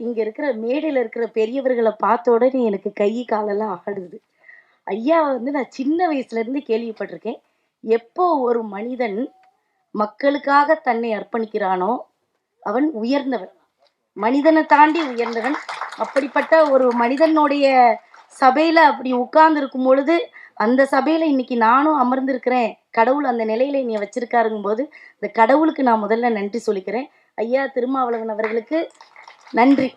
இங்க இருக்கிற மேடையில இருக்கிற பெரியவர்கள பார்த்த உடனே எனக்கு கை, காலெல்லாம் ஆடுது. ஐயாவ நான் சின்ன வயசுல இருந்து கேள்விப்பட்டிருக்கேன். எப்போ ஒரு மனிதன் மக்களுக்காக தன்னை அர்ப்பணிக்கிறானோ, அவன் உயர்ந்தவன். மனிதனை தாண்டி உயர்ந்தவன். அப்படிப்பட்ட ஒரு மனிதனுடைய சபையில அப்படி உட்கார்ந்து இருக்கும் பொழுது, அந்த சபையில இன்னைக்கு நானும் அமர்ந்திருக்கிறேன். கடவுள் அந்த நிலையில என்னைய வச்சிருக்காருங்கும் போது, இந்த கடவுளுக்கு நான் முதல்ல நன்றி சொல்லிக்கிறேன். ஐயா திருமாவளவன் அவர்களுக்கு நன்றி.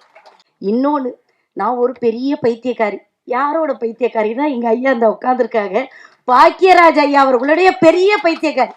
இன்னொன்னு, நான் ஒரு பெரிய பைத்தியக்காரி. யாரோட பைத்தியக்காரின்னா, எங்க ஐயா இந்த உட்கார்ந்துருக்காங்க. பாக்கியராஜ் ஐயா அவர்களுடைய பெரிய பைத்தியக்காரி.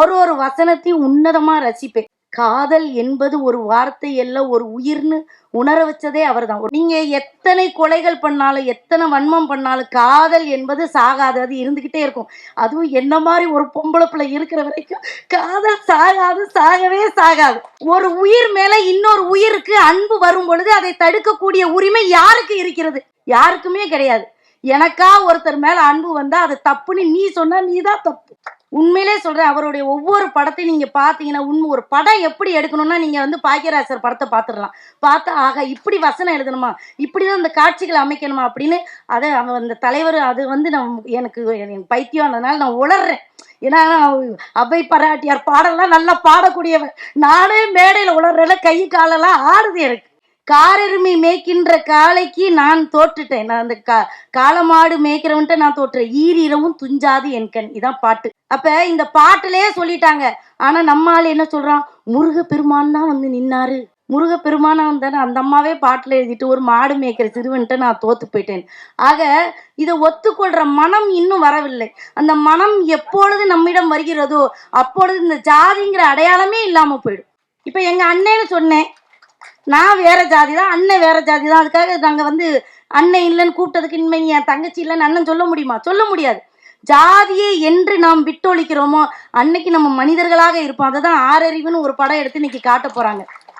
ஒரு வசனத்தையும் உன்னதமா ரசிப்பேன். காதல் என்பது ஒரு வார்த்தை அல்ல, ஒரு உயிர்னு உணர வச்சதே அவர்தான். நீங்க எத்தனை கொலைகள் பண்ணாலும், எத்தனை வன்மம் பண்ணாலும், காதல் என்பது சாகாது. அது இருந்துகிட்டே இருக்கும். அதுவும் என்ன மாதிரி ஒரு பொம்பளை பிள்ளை இருக்கிற வரைக்கும் காதல் சாகாது, சாகவே சாகாது. ஒரு உயிர் மேல இன்னொரு உயிருக்கு அன்பு வரும் பொழுது அதை தடுக்கக்கூடிய உரிமை யாருக்கு இருக்கிறது? யாருக்குமே கிடையாது. எனக்கா ஒருத்தர் மேல அன்பு வந்தா அது தப்புன்னு நீ சொன்னா நீதான் தப்பு. உண்மையிலே சொல்றேன். அவருடைய ஒவ்வொரு படத்தையும் நீங்க பாத்தீங்கன்னா, உண்மை ஒரு படம் எப்படி எடுக்கணும்னா நீங்க பாக்கியராஜர் படத்தை பாத்துடலாம். பார்த்தா ஆக இப்படி வசனம் எழுதணுமா, இப்படிதான் இந்த காட்சிகளை அமைக்கணுமா அப்படின்னு அதை அந்த தலைவர் அது எனக்கு பைத்தியம். அதனால நான் உளர்றேன். ஏன்னா அவை பராட்டியார் பாடலாம் நல்லா பாடக்கூடியவன். நானே மேடையில உளர்றேன், கை காலெல்லாம் ஆடுது எனக்கு. காரெருமை மேய்க்கின்ற காளைக்கு நான் தோற்றுட்டேன். நான் அந்த காளமாடு மேய்க்கிறவன்ட்ட நான் தோற்றுறேன். ஈரிரவும் துஞ்சாது என் கண். இதான் பாட்டு. அப்ப இந்த பாட்டுலயே சொல்லிட்டாங்க. ஆனா நம்ம ஆள் என்ன சொல்றான்? முருக பெருமான் தான் நின்னாரு. முருக பெருமானா வந்தானே அந்த அம்மாவே பாட்டுல எழுதிட்டு ஒரு மாடு மேய்க்கிற சிறுவன்ட்ட நான் தோத்து போயிட்டேன். ஆக இதை ஒத்துக்கொள்ற மனம் இன்னும் வரவில்லை. அந்த மனம் எப்பொழுது நம்மிடம் வருகிறதோ அப்பொழுது இந்த ஜாதிங்கிற அடையாளமே இல்லாம போயிடும். இப்ப எங்க அண்ணன்னு சொன்னேன். நான் வேற ஜாதி தான், அண்ணன் வேற ஜாதி தான். அதுக்காக நாங்க அண்ணன் இல்லைன்னு கூப்பிட்டதுக்கு இனிமே என் தங்கச்சி இல்லைன்னு அண்ணன் சொல்ல முடியுமா? சொல்ல முடியாது. ஜாதியை என்று நாம் விட்டொழிக்கிறோமோ அன்னைக்கு நம்ம மனிதர்களாக இருப்போம். அதை தான் ஆறறிவுன்னு ஒரு படம் எடுத்து இன்னைக்கு காட்ட போறாங்க.